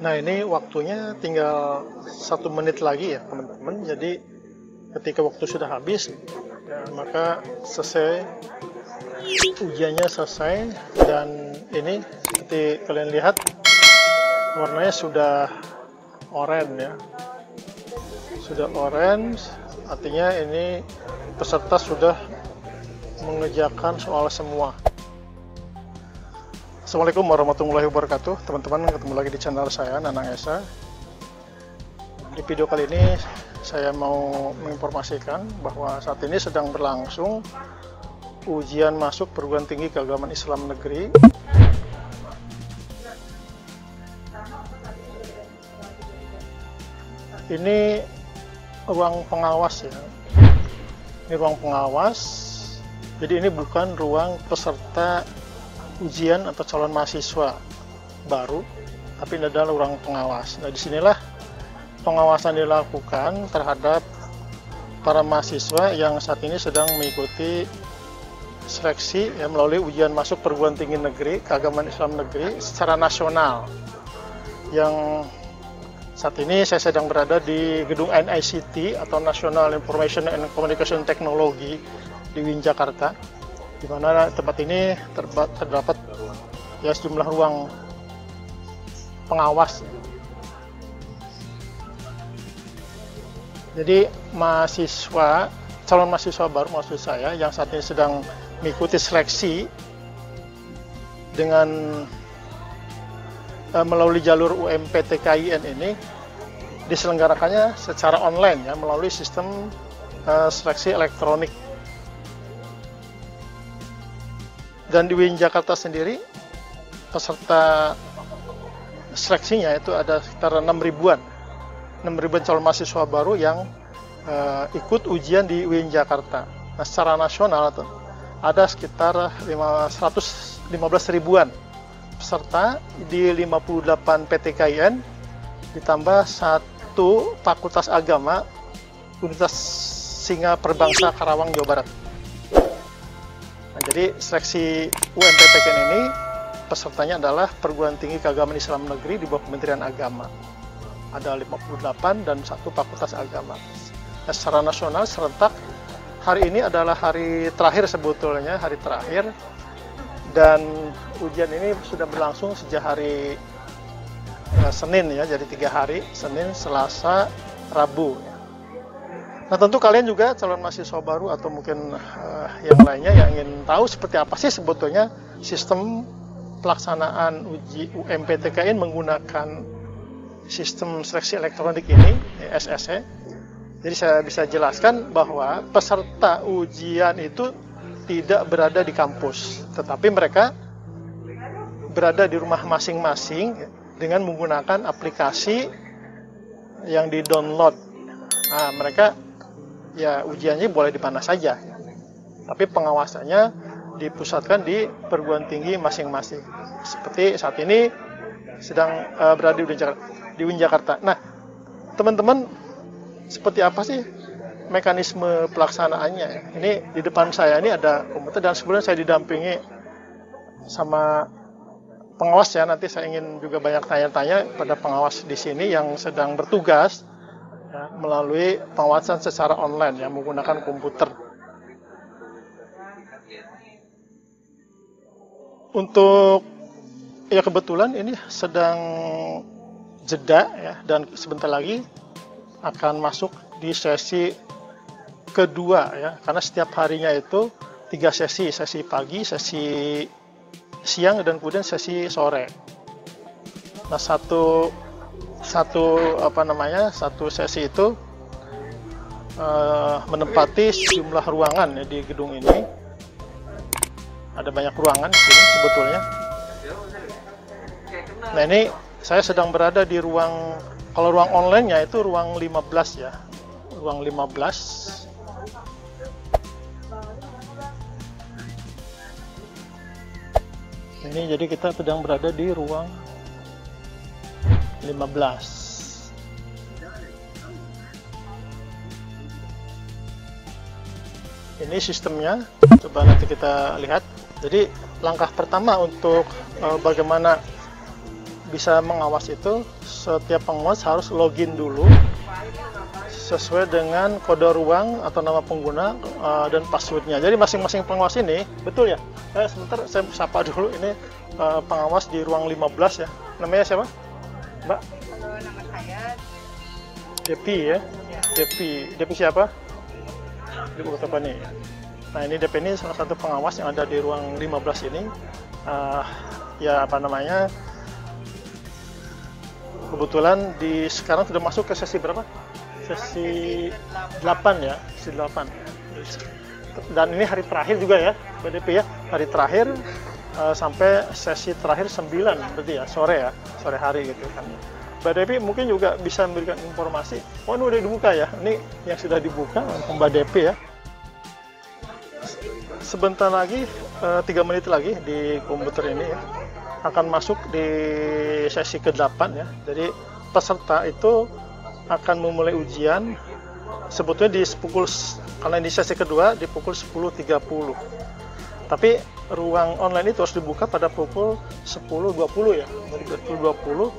Nah, ini waktunya tinggal 1 menit lagi ya teman-teman. Jadi ketika waktu sudah habis, ya, maka selesai, ujiannya selesai. Dan ini seperti kalian lihat, warnanya sudah oranye ya. Sudah orange, artinya ini peserta sudah mengerjakan soal semua. Assalamualaikum warahmatullahi wabarakatuh, teman-teman. Ketemu lagi di channel saya, Nanang Esa. Di video kali ini saya mau menginformasikan bahwa saat ini sedang berlangsung ujian masuk perguruan tinggi keagamaan Islam negeri. Ini ruang pengawas ya. Ini ruang pengawas. Jadi ini bukan ruang peserta ujian atau calon mahasiswa baru, tapi ini adalah ruang pengawas. Nah, disinilah pengawasan dilakukan terhadap para mahasiswa yang saat ini sedang mengikuti seleksi ya, melalui ujian masuk perguruan tinggi negeri keagamaan Islam negeri secara nasional. Yang saat ini saya sedang berada di gedung NICT atau National Information and Communication Technology di UIN Jakarta, di mana tempat ini terdapat ya sejumlah ruang pengawas. Jadi calon mahasiswa baru maksud saya yang saat ini sedang mengikuti seleksi dengan melalui jalur UMPTKIN ini diselenggarakannya secara online ya, melalui sistem seleksi elektronik. Dan di UIN Jakarta sendiri peserta seleksinya itu ada sekitar 6.000-an calon mahasiswa baru yang ikut ujian di UIN Jakarta. Nah, secara nasional ada sekitar 115.000-an peserta di 58 PTKIN ditambah 1 fakultas agama Universitas Singa Perbangsa Karawang, Jawa Barat. Nah, jadi seleksi UMPTKIN ini pesertanya adalah perguruan tinggi keagamaan Islam negeri di bawah Kementerian Agama. Ada 58 dan 1 fakultas agama. Nah, secara nasional serentak hari ini adalah hari terakhir sebetulnya, hari terakhir. Dan ujian ini sudah berlangsung sejak hari Senin ya, jadi 3 hari, Senin, Selasa, Rabu. Nah, tentu kalian juga calon mahasiswa baru atau mungkin yang lainnya yang ingin tahu seperti apa sih sebetulnya sistem pelaksanaan uji UMPTKIN menggunakan sistem seleksi elektronik ini, SSE. Jadi saya bisa jelaskan bahwa peserta ujian itu tidak berada di kampus, tetapi mereka berada di rumah masing-masing dengan menggunakan aplikasi yang di-download. Nah, mereka ya ujiannya boleh di mana saja, tapi pengawasannya dipusatkan di perguruan tinggi masing-masing. Seperti saat ini sedang berada di UIN Jakarta. Nah, teman-teman, seperti apa sih mekanisme pelaksanaannya? Ini di depan saya ini ada komputer dan sebelumnya saya didampingi sama pengawas ya. Nanti saya ingin juga banyak tanya-tanya pada pengawas di sini yang sedang bertugas ya, melalui pengawasan secara online ya, menggunakan komputer. Untuk ya kebetulan ini sedang jeda ya, dan sebentar lagi akan masuk di sesi kedua ya, karena setiap harinya itu 3 sesi pagi, sesi siang, dan kemudian sesi sore. Nah, satu sesi itu menempati sejumlah ruangan ya, di gedung ini. Ada banyak ruangan di sini sebetulnya. Nah, ini saya sedang berada di ruang, kalau ruang online-nya itu ruang 15 ya. Ruang 15. Ini jadi kita sedang berada di ruang 15. Ini sistemnya, coba nanti kita lihat. Jadi langkah pertama untuk bagaimana bisa mengawas itu, setiap pengawas harus login dulu sesuai dengan kode ruang atau nama pengguna dan passwordnya. Jadi masing-masing pengawas ini, betul ya? Sebentar saya sapa dulu, ini pengawas di ruang 15 ya. Namanya siapa? Mbak? Kalau nama saya Depi ya? Depi siapa? Di Bukit Tepani. Nah ini Depi ini salah satu pengawas yang ada di ruang 15 ini. Ya apa namanya? Kebetulan sekarang sudah masuk ke sesi berapa? Sesi 8 ya, sesi 8. Dan ini hari terakhir juga ya, BDP ya, hari terakhir sampai sesi terakhir 9 berarti ya, sore hari gitu kan. Mbak Depi mungkin juga bisa memberikan informasi. Oh ini udah dibuka ya, ini yang sudah dibuka Mbak Depi ya. Sebentar lagi, 3 menit lagi di komputer ini ya, akan masuk di sesi ke-8 ya. Jadi peserta itu akan memulai ujian sebetulnya karena di sesi kedua di pukul 10.30. Tapi ruang online itu harus dibuka pada pukul 10.20 ya. Dari pukul 20.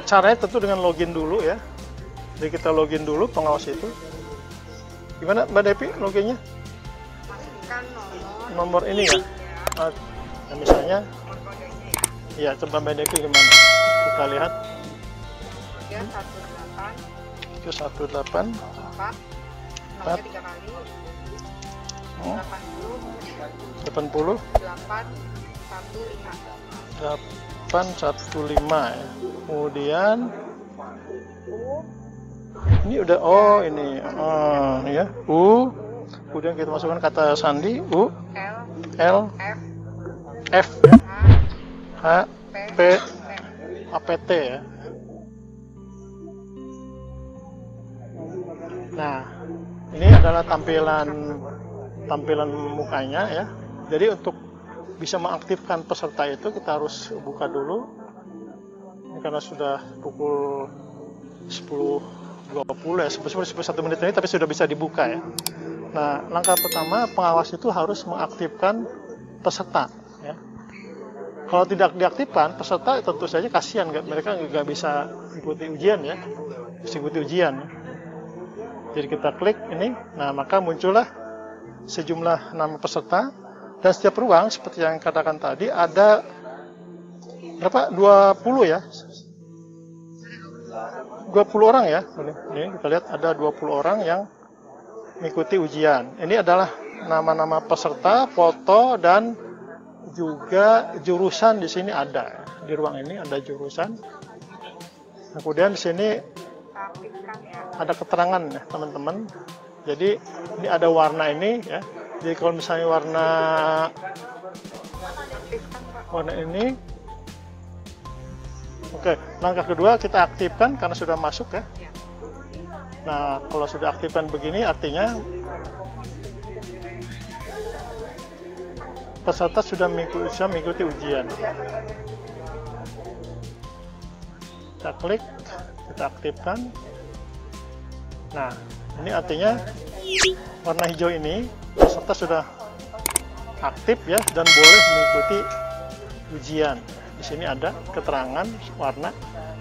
Caranya tentu dengan login dulu ya. Jadi kita login dulu pengawas itu. Gimana Mbak Depi loginnya? masukkan Nomor ini ya. Nah, misalnya ya, coba Mbak Depi gimana? Kita lihat. 318 4 4 3 kali 80 815 ya. Kemudian ini udah ini ya kemudian kita masukkan kata sandi L F ya, H P APT ya. Nah, ini adalah tampilan mukanya ya. Jadi untuk bisa mengaktifkan peserta itu kita harus buka dulu. Ini karena sudah pukul 10.20 ya, 1 menit ini tapi sudah bisa dibuka ya. Nah, langkah pertama pengawas itu harus mengaktifkan peserta ya. Kalau tidak diaktifkan peserta tentu saja kasihan, mereka nggak bisa ikuti ujian ya. Bisa ikuti ujian. Jadi kita klik ini, nah maka muncullah sejumlah nama peserta dan setiap ruang seperti yang katakan tadi ada berapa? 20 ya. 20 orang ya. Ini kita lihat ada 20 orang yang mengikuti ujian. Ini adalah nama-nama peserta, foto dan juga jurusan di sini ada. Di ruang ini ada jurusan. Kemudian di sini ada keterangan ya teman-teman. Jadi ini ada warna ini ya. Jadi kalau misalnya warna ini, oke. Langkah kedua kita aktifkan karena sudah masuk ya. Nah kalau sudah aktifkan begini artinya peserta sudah mengikuti ujian. Kita klik, kita aktifkan. Nah, ini artinya warna hijau ini peserta sudah aktif ya dan boleh mengikuti ujian. Di sini ada keterangan warna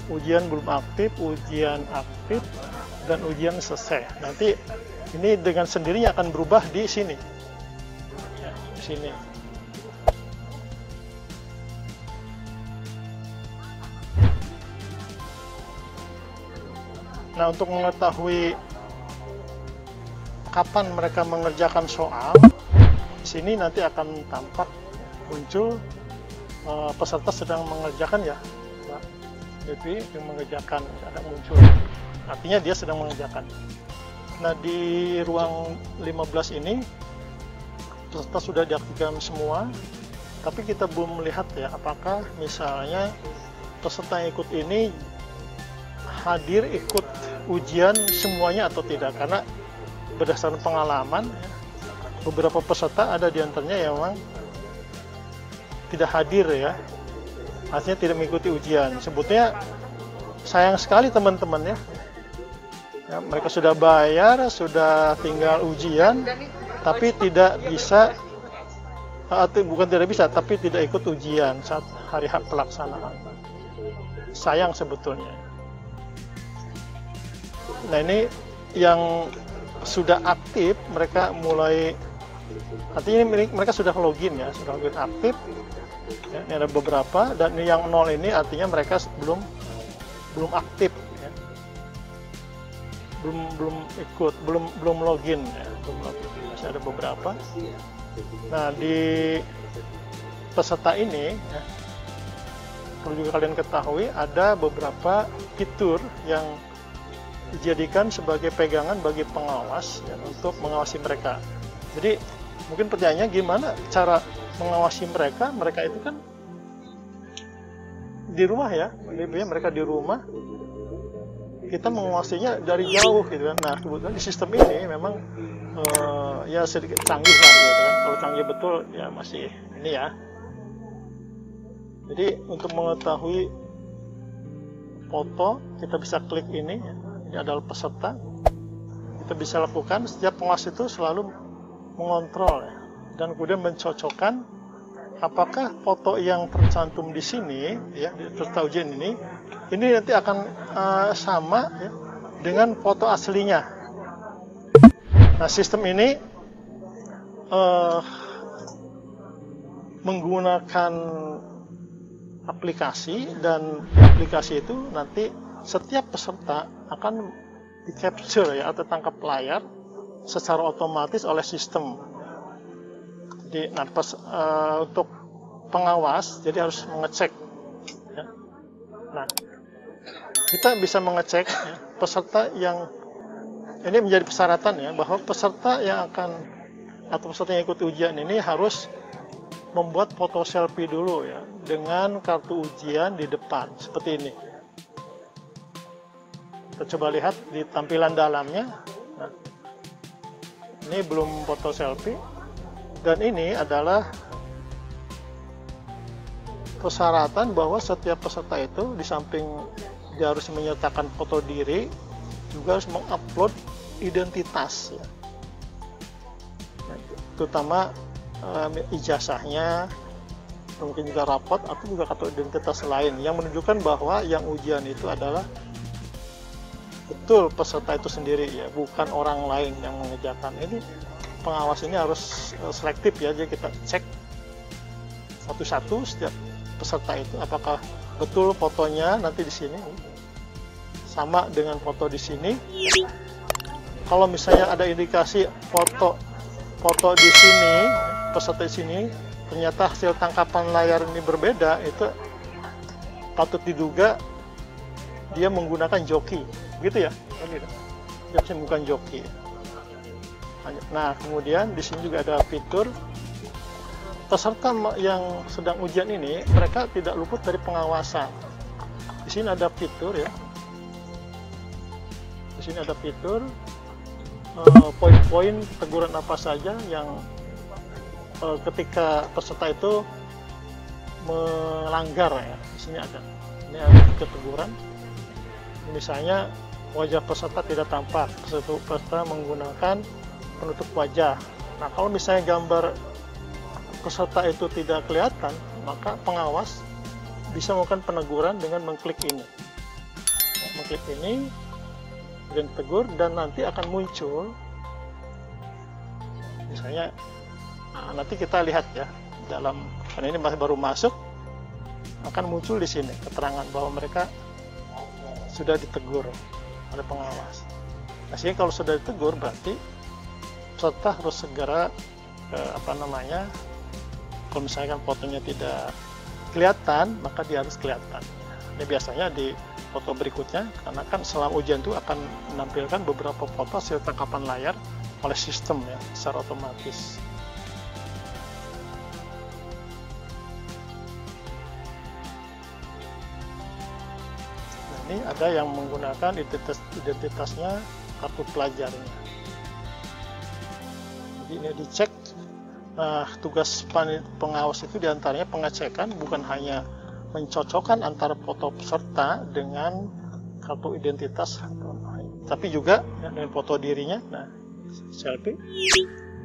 ujian belum aktif, ujian aktif, dan ujian selesai. Nanti ini dengan sendirinya akan berubah di sini. Ya, di sini. Nah, untuk mengetahui kapan mereka mengerjakan soal, di sini nanti akan tampak muncul peserta sedang mengerjakan ya, Mbak Devi, yang mengerjakan ada muncul. Artinya dia sedang mengerjakan. Nah, di ruang 15 ini peserta sudah diaktifkan semua, tapi kita belum melihat ya apakah misalnya peserta yang ikut ini hadir ikut ujian semuanya atau tidak, karena berdasarkan pengalaman ya, beberapa peserta ada diantaranya yang memang tidak hadir ya, artinya tidak mengikuti ujian. Sebutnya sayang sekali teman-teman ya. Ya, mereka sudah bayar, sudah tinggal ujian, tapi tidak bisa, atau bukan tidak bisa, tapi tidak ikut ujian saat hari hak pelaksanaan. sayang sebetulnya. Nah, ini yang sudah aktif, mereka mulai, artinya mereka sudah login ya, sudah login aktif ya, ini ada beberapa, dan yang 0 ini artinya mereka belum aktif ya. belum ikut, belum login ya, masih ada beberapa. Nah, di peserta ini ya, perlu juga kalian ketahui ada beberapa fitur yang dijadikan sebagai pegangan bagi pengawas ya, untuk mengawasi mereka. Jadi mungkin pertanyaannya gimana cara mengawasi mereka? Mereka itu kan di rumah ya, mereka di rumah, kita mengawasinya dari jauh gitu kan. Nah, kebetulan di sistem ini memang ya sedikit canggih lah gitu kan. Kalau canggih betul ya masih ini ya. Jadi untuk mengetahui foto, kita bisa klik ini ya. Ini adalah peserta. Kita bisa lakukan, setiap pengawas itu selalu mengontrol ya, dan kemudian mencocokkan apakah foto yang tercantum di sini ya, di peserta ujian ini nanti akan sama ya, dengan foto aslinya. Nah, sistem ini menggunakan aplikasi, dan aplikasi itu nanti setiap peserta akan di capture ya, atau tangkap layar secara otomatis oleh sistem. Jadi untuk pengawas jadi harus mengecek ya. Nah, kita bisa mengecek ya, peserta yang ini menjadi persyaratan ya, bahwa peserta yang akan atau peserta yang ikut ujian ini harus membuat foto selfie dulu ya, dengan kartu ujian di depan seperti ini. Kita coba lihat di tampilan dalamnya. Nah, ini belum foto selfie, dan ini adalah persyaratan bahwa setiap peserta itu di samping dia harus menyertakan foto diri, juga harus mengupload identitas ya. Nah, terutama ijazahnya, mungkin juga rapot atau juga kartu identitas lain yang menunjukkan bahwa yang ujian itu adalah betul peserta itu sendiri ya, bukan orang lain yang mengerjakan. Ini pengawas ini harus selektif ya, jadi kita cek satu-satu setiap peserta itu apakah betul fotonya nanti di sini sama dengan foto di sini. Kalau misalnya ada indikasi foto di sini, peserta di sini, ternyata hasil tangkapan layar ini berbeda, itu patut diduga dia menggunakan joki, gitu ya. Dia bukan joki. Nah, kemudian di sini juga ada fitur peserta yang sedang ujian ini, mereka tidak luput dari pengawasan. Di sini ada fitur ya. Di sini ada fitur poin-poin teguran apa saja yang ketika peserta itu melanggar ya. Di sini ada. Ini ada teguran. Misalnya wajah peserta tidak tampak, peserta menggunakan penutup wajah. Nah, kalau misalnya gambar peserta itu tidak kelihatan, maka pengawas bisa melakukan peneguran dengan mengklik ini. Nah, mengklik ini, kemudian tegur, dan nanti akan muncul, misalnya, nah, nanti kita lihat ya, dalam, karena ini baru masuk, akan muncul di sini keterangan bahwa mereka sudah ditegur oleh pengawas. Nah, sehingga kalau sudah ditegur berarti peserta harus segera kalau misalkan fotonya tidak kelihatan, maka dia harus kelihatan. Ini biasanya di foto berikutnya, karena kan selama ujian itu akan menampilkan beberapa foto hasil tangkapan layar oleh sistem ya, secara otomatis. Ini ada yang menggunakan identitasnya kartu pelajarnya. Jadi ini dicek. Nah, tugas pengawas itu diantaranya pengecekan, bukan hanya mencocokkan antara foto peserta dengan kartu identitas, tapi juga ya, dengan foto dirinya, nah selfie,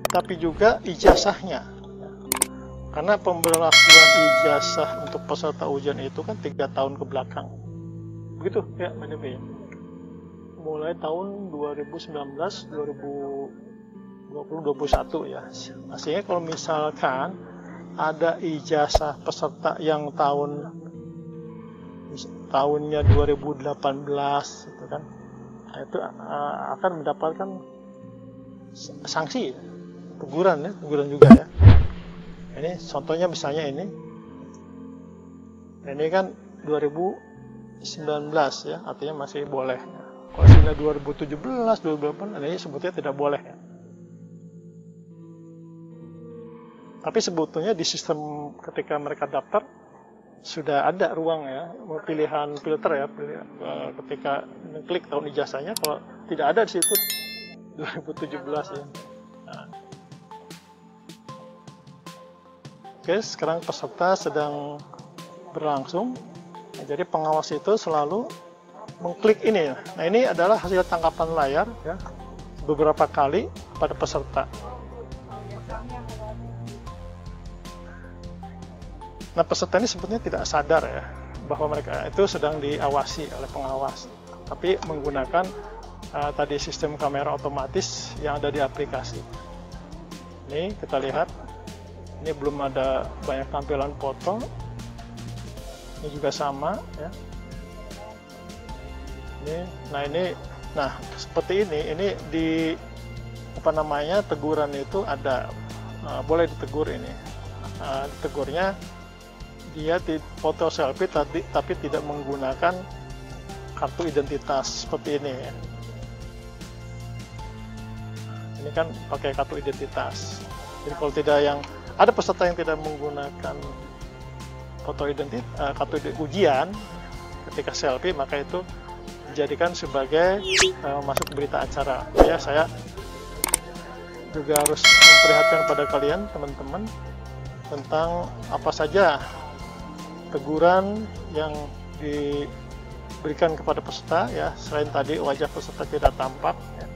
tapi juga ijazahnya. Karena pemberlakuan ijazah untuk peserta ujian itu kan 3 tahun ke belakang. Begitu ya Mbak Devi ya. Mulai tahun 2019, 2020, 2021 ya. Sehingga kalau misalkan ada ijazah peserta yang tahunnya 2018 gitu kan, nah, itu akan mendapatkan sanksi, teguran juga ya. Ini contohnya misalnya ini kan 2019 ya, artinya masih boleh. Kalau sudah 2017, 2018, ini sebetulnya tidak boleh ya. Tapi sebetulnya di sistem ketika mereka daftar sudah ada ruang ya, pilihan filter ya, ketika klik tahun ijazahnya, kalau tidak ada di situ 2017 ya. Nah. Oke, sekarang peserta sedang berlangsung. Nah, jadi pengawas itu selalu mengklik ini ya. Nah, ini adalah hasil tangkapan layar ya, beberapa kali pada peserta. Nah, peserta ini sebetulnya tidak sadar ya bahwa mereka itu sedang diawasi oleh pengawas, tapi menggunakan tadi sistem kamera otomatis yang ada di aplikasi. Ini kita lihat, ini belum ada banyak tampilan foto. Ini juga sama ya. Nah seperti ini di teguran itu ada, boleh ditegur ini. Tegurnya dia foto selfie tapi tidak menggunakan kartu identitas seperti ini ya. Ini kan pakai kartu identitas. Jadi kalau tidak ada peserta yang tidak menggunakan kartu ujian ketika selfie, maka itu dijadikan sebagai masuk berita acara. Ya, saya juga harus memperlihatkan pada kalian teman-teman tentang apa saja teguran yang diberikan kepada peserta ya, selain tadi wajah peserta tidak tampak ya.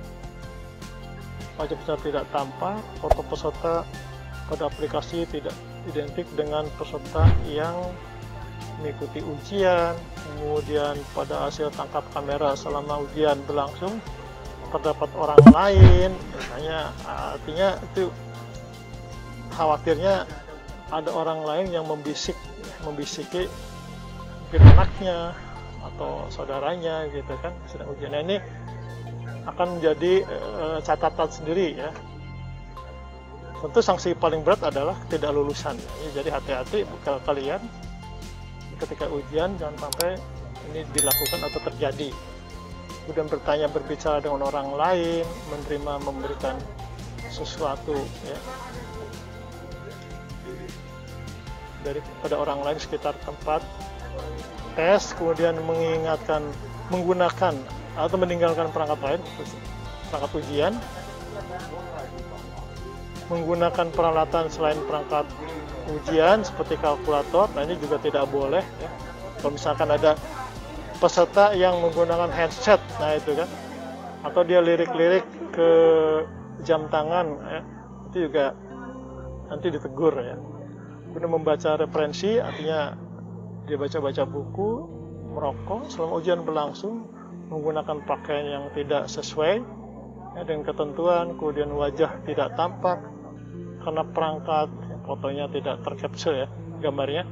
Wajah peserta tidak tampak, foto peserta pada aplikasi tidak identik dengan peserta yang mengikuti ujian, kemudian pada hasil tangkap kamera selama ujian berlangsung terdapat orang lain, misalnya, artinya itu khawatirnya ada orang lain yang membisiki mungkin anaknya atau saudaranya gitu kan sedang ujian. Nah, ini akan menjadi catatan sendiri ya. Tentu sanksi paling berat adalah ketidaklulusan ya. Jadi hati-hati bukan kalian ketika ujian, jangan sampai ini dilakukan atau terjadi. Kemudian berbicara dengan orang lain, memberikan sesuatu ya daripada orang lain sekitar tempat tes, kemudian menggunakan atau meninggalkan perangkat lain, perangkat ujian, menggunakan peralatan selain perangkat ujian seperti kalkulator. Nah, ini juga tidak boleh ya. Kalau misalkan ada peserta yang menggunakan headset, nah itu kan, atau dia lirik-lirik ke jam tangan ya, itu juga nanti ditegur ya. Kemudian membaca referensi, artinya dia baca-baca buku, merokok selama ujian berlangsung, menggunakan pakaian yang tidak sesuai ya, dengan ketentuan, kemudian wajah tidak tampak karena perangkat fotonya tidak tercapture ya, gambarnya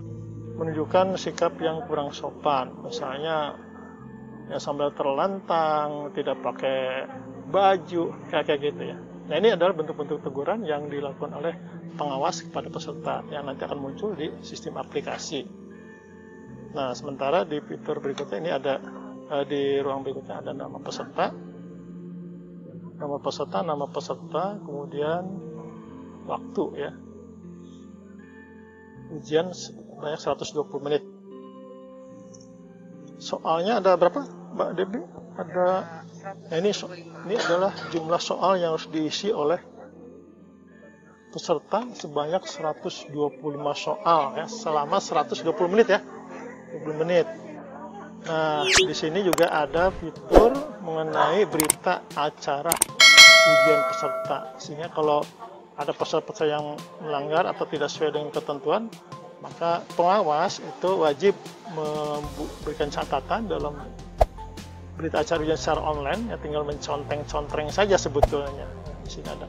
menunjukkan sikap yang kurang sopan, misalnya ya sambil terlentang, tidak pakai baju kayak gitu ya. Nah, ini adalah bentuk-bentuk teguran yang dilakukan oleh pengawas kepada peserta yang nanti akan muncul di sistem aplikasi. Nah, sementara di fitur berikutnya ini ada di ruang berikutnya ada nama peserta, kemudian waktu ya. Ujian banyak 120 menit. Soalnya ada berapa, Mbak Debbie? Ini adalah jumlah soal yang harus diisi oleh peserta sebanyak 125 soal ya, selama 120 menit ya. 20 menit. Nah, di sini juga ada fitur mengenai berita acara ujian peserta. Sehingga kalau ada peserta yang melanggar atau tidak sesuai dengan ketentuan, maka pengawas itu wajib memberikan catatan dalam berita acara ujian secara online, ya tinggal mencontreng saja sebetulnya. Di sini ada,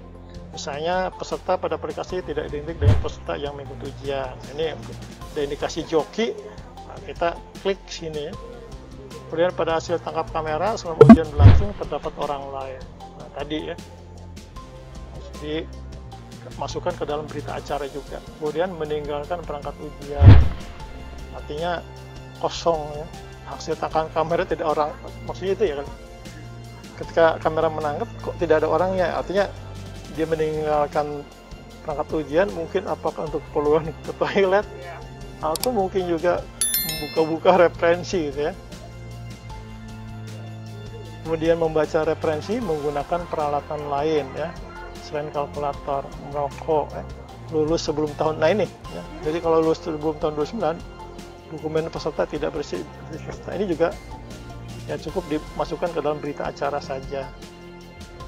misalnya peserta pada aplikasi tidak identik dengan peserta yang mengikuti ujian. Ini ada indikasi joki, nah, kita klik sini ya. Kemudian pada hasil tangkap kamera selama ujian berlangsung terdapat orang lain. Nah, tadi ya, dimasukkan ke dalam berita acara juga. Kemudian meninggalkan perangkat ujian, artinya kosong ya. Hasil tangkapan kamera tidak orang, maksudnya itu ya kan, ketika kamera menangkap kok tidak ada orangnya, artinya dia meninggalkan perangkat ujian, mungkin apakah untuk keperluan ke toilet atau mungkin juga membuka-buka referensi gitu ya. Kemudian membaca referensi menggunakan peralatan lain ya, selain kalkulator, merokok ya. Lulus sebelum tahun, nah ini ya. Jadi kalau lulus sebelum tahun 29, dokumen peserta tidak bersih. Ini juga ya cukup dimasukkan ke dalam berita acara saja.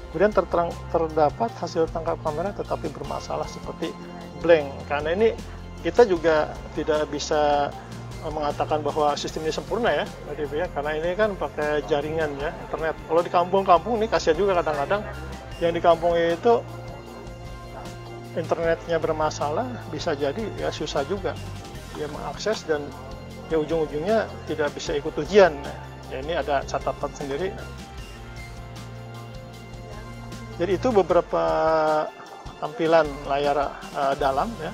Kemudian terdapat hasil tangkap kamera tetapi bermasalah seperti blank. Karena ini kita juga tidak bisa mengatakan bahwa sistem ini sempurna ya, karena ini kan pakai jaringan ya, internet. Kalau di kampung-kampung ini kasihan juga kadang-kadang yang di kampung itu internetnya bermasalah, bisa jadi ya susah juga dia mengakses dan ya ujung-ujungnya tidak bisa ikut ujian. Ya ini ada catatan sendiri. Jadi itu beberapa tampilan layar dalam ya.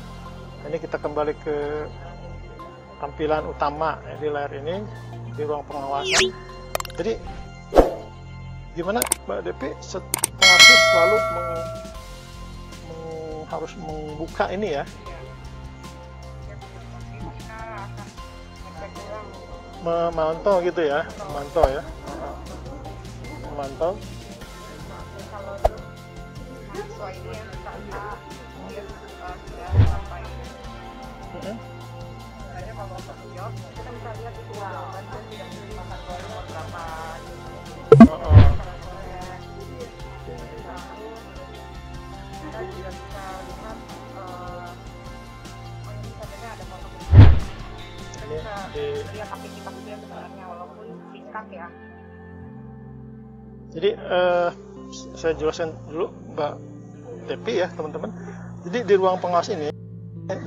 Ini kita kembali ke tampilan utama ya, di layar ini di ruang pengawasan. Jadi gimana Mbak Depi, pengasuh selalu harus membuka ini ya, memantau gitu ya, memantau ya, memantau. Kalau mahasiswa ini yang misalnya dia sudah sampai, misalnya kalau job kita bisa lihat itu kan dia sudah makan gorengan berapa. Kita juga bisa lihat misalnya ada foto kita bisa lihat aktivitasnya sebenarnya walaupun singkat ya. Jadi saya jelaskan dulu Mbak Depi ya teman-teman. Jadi di ruang pengawas ini,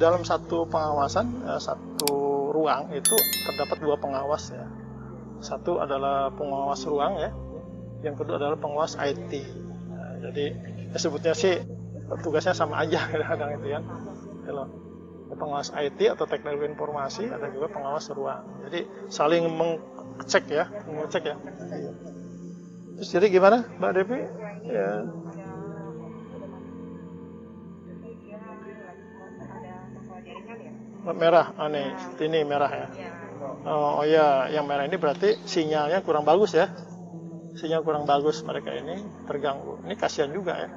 dalam satu pengawasan, satu ruang itu terdapat dua pengawas ya. Satu adalah pengawas ruang ya, yang kedua adalah pengawas IT. Nah, jadi sebutnya sih tugasnya sama aja kadang-kadang itu ya. Kalau pengawas IT atau teknologi informasi, ada juga pengawas ruang. Jadi saling mengecek ya. Terus jadi gimana Mbak Devi? Ya. Merah, aneh. Ini merah ya. Oh ya, yang merah ini berarti sinyalnya kurang bagus ya. Sinyal kurang bagus, mereka ini terganggu. Ini kasihan juga ya.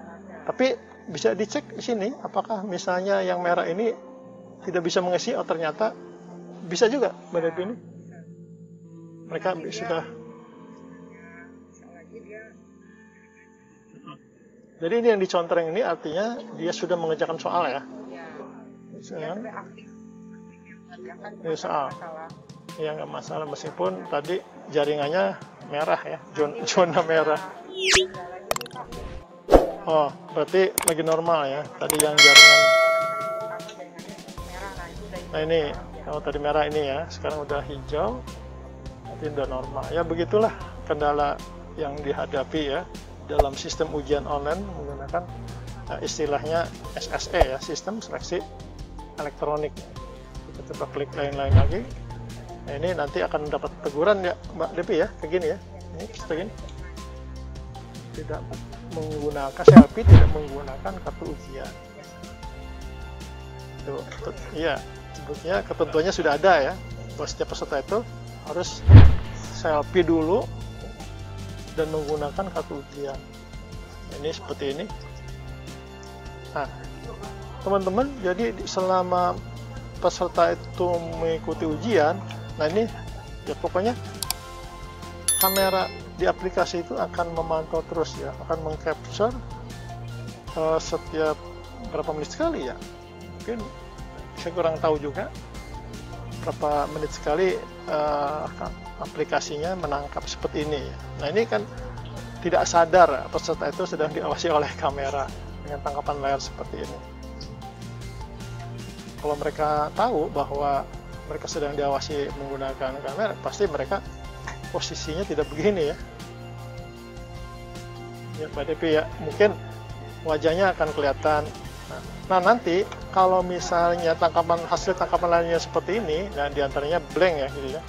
Tapi bisa dicek di sini, apakah misalnya yang merah ini tidak bisa mengisi? Oh ternyata bisa juga Mbak Devi ini. Mereka sudah. Jadi ini yang dicontreng ini artinya dia sudah mengerjakan soal ya. Ya, soal. Ya nggak masalah meskipun tadi jaringannya merah ya, zona merah. Oh, berarti lagi normal ya. Tadi yang jaringan. Nah ini, kalau tadi merah ini ya, sekarang udah hijau. Nanti udah normal. Ya begitulah kendala yang dihadapi ya dalam sistem ujian online menggunakan istilahnya SSE ya, sistem seleksi elektronik. Kita coba klik lain-lain lagi. Nah, ini nanti akan dapat teguran ya Mbak Devi ya, kayak gini ya. Ini begini. Tidak menggunakan selfie, tidak menggunakan kartu ujian. Tuh, iya, sebutnya ketentuannya sudah ada ya. Bahwa setiap peserta itu harus selfie dulu dan menggunakan kartu ujian. Ini seperti ini. Nah, teman-teman, jadi selama peserta itu mengikuti ujian, nah ini ya pokoknya kamera di aplikasi itu akan memantau terus ya, akan mengcapture setiap berapa menit sekali ya. Mungkin saya kurang tahu juga berapa menit sekali aplikasinya menangkap seperti ini. Nah ini kan tidak sadar peserta itu sedang diawasi oleh kamera dengan tangkapan layar seperti ini. Kalau mereka tahu bahwa mereka sedang diawasi menggunakan kamera, pasti mereka posisinya tidak begini ya. Ya Mbak Devi ya, mungkin wajahnya akan kelihatan. Nah nanti kalau misalnya hasil tangkapan layarnya seperti ini, dan diantaranya blank ya gitu ya.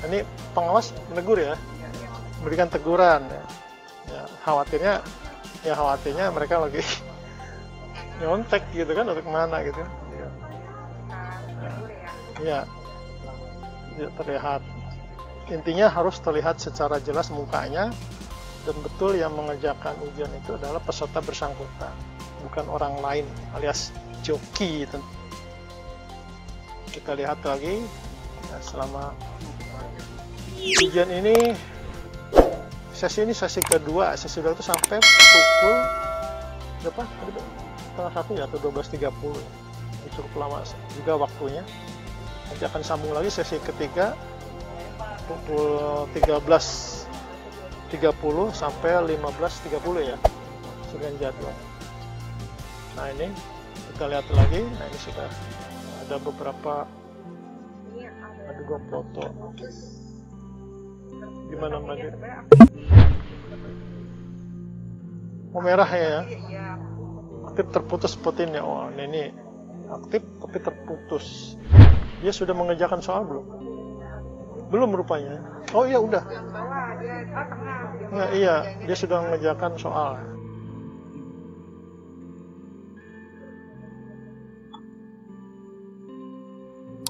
Ini pengawas menegur ya, memberikan teguran. Ya, khawatirnya mereka lagi nyontek gitu kan, untuk kemana gitu. Ya, tidak terlihat. Intinya harus terlihat secara jelas mukanya, dan betul yang mengerjakan ujian itu adalah peserta bersangkutan, bukan orang lain alias joki. Kita lihat lagi ya, selama ujian ini, sesi kedua itu sampai pukul berapa? Setengah 1 ya, atau 12.30. Cukup lama juga waktunya. Nanti akan sambung lagi sesi ketiga pukul 13.30 sampai 15.30 ya, dengan jadwal. Nah ini kita lihat lagi. Nah ini sudah ada beberapa, ada 2 foto. Gimana Mbak? Oh merah ya, aktif terputus seperti ini. Oh ini aktif tapi terputus. Dia sudah mengerjakan soal belum? Belum rupanya. Oh iya udah. Nah, iya, dia sudah mengerjakan soal.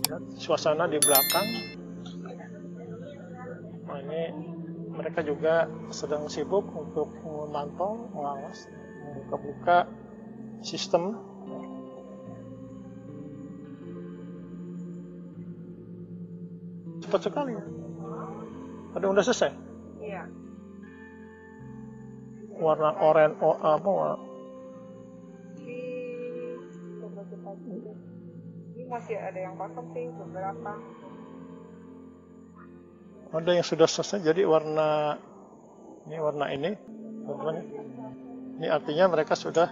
Lihat suasana di belakang. Nah, ini mereka juga sedang sibuk untuk memantau, mengawas, membuka-buka sistem. Cepat sekali ya. Ada udah selesai? Iya. Warna oranye apa? Ini masih ada yang kosong sih beberapa. Ada yang sudah selesai, jadi warna ini, teman-teman. Ini artinya mereka sudah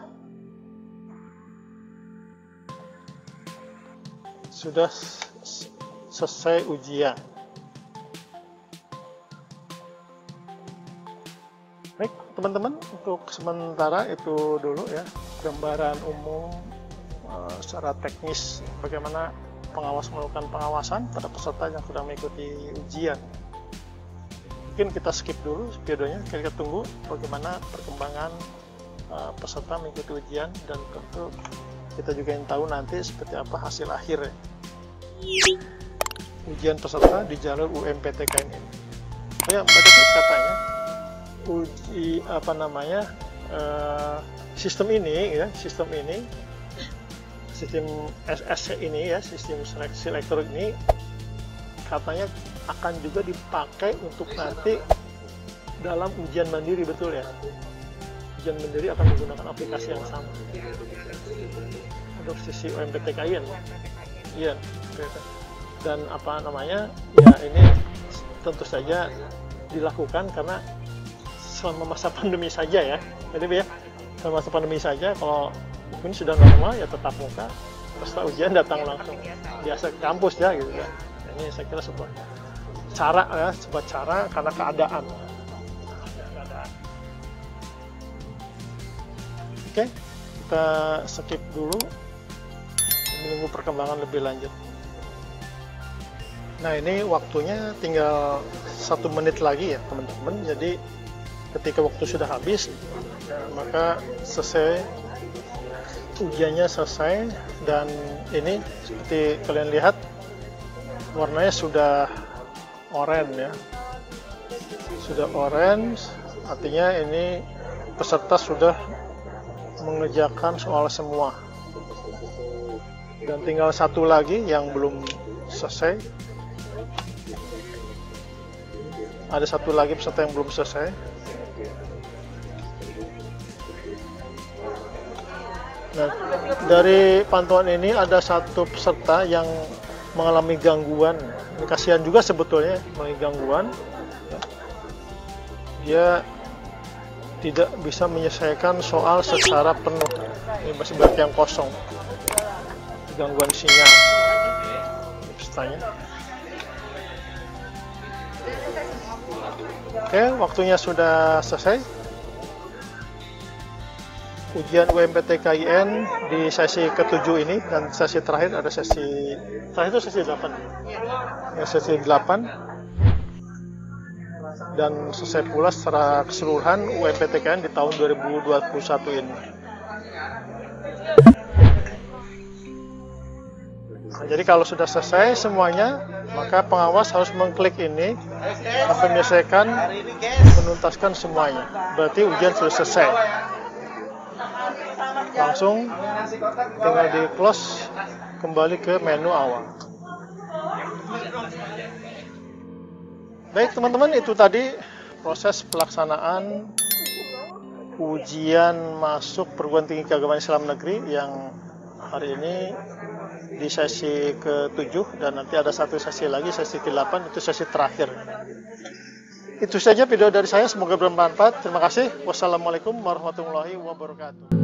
selesai ujian. Baik, teman-teman, untuk sementara itu dulu ya, gambaran umum secara teknis bagaimana pengawas melakukan pengawasan pada peserta yang sedang mengikuti ujian. Mungkin kita skip dulu videonya, kita tunggu bagaimana perkembangan peserta mengikuti ujian, dan tentu kita juga ingin tahu nanti seperti apa hasil akhir ya, ujian peserta di jalur UMPTKN ini. Ya, Mbak Devi katanya sistem SSC ini ya, sistem seleksi elektronik ini katanya akan juga dipakai untuk nanti dalam ujian mandiri, betul ya? Ujian mandiri akan menggunakan aplikasi yang sama untuk sisi UMPTKN. Iya, dan ya ini tentu saja dilakukan karena selama masa pandemi saja ya. Jadi ya, selama masa pandemi saja. Kalau ini sudah normal ya tetap muka, peserta ujian datang langsung biasa ke kampus ya gitu ya. Ini saya kira sebuah cara karena keadaan. Oke, kita skip dulu, menunggu perkembangan lebih lanjut. Nah ini waktunya tinggal 1 menit lagi ya teman-teman. Jadi ketika waktu sudah habis, maka ujiannya selesai, dan ini seperti kalian lihat warnanya sudah oranye ya, sudah orange, artinya ini peserta sudah mengerjakan soal semua, dan tinggal 1 lagi yang belum selesai. Ada 1 lagi peserta yang belum selesai. Nah, dari pantauan ini ada 1 peserta yang mengalami gangguan. Ini kasihan juga sebetulnya mengalami gangguan. Dia tidak bisa menyelesaikan soal secara penuh. Ini masih banyak yang kosong. Gangguan sinyal. Pesertanya. Oke, waktunya sudah selesai. Ujian UMPTKIN di sesi ke-7 ini, dan sesi terakhir ada sesi terakhir itu sesi 8. Ya, sesi 8. Dan selesai pula secara keseluruhan UMPTKIN di tahun 2021 ini. Nah, jadi kalau sudah selesai semuanya, maka pengawas harus mengklik ini sampai menyelesaikan, menuntaskan semuanya. Berarti ujian sudah selesai. Langsung tinggal di close, kembali ke menu awal. Baik teman-teman, itu tadi proses pelaksanaan ujian masuk perguruan tinggi keagamaan Islam negeri yang hari ini di sesi ke-7, dan nanti ada satu sesi lagi, sesi ke-8, itu sesi terakhir. Itu saja video dari saya, semoga bermanfaat. Terima kasih. Wassalamualaikum warahmatullahi wabarakatuh.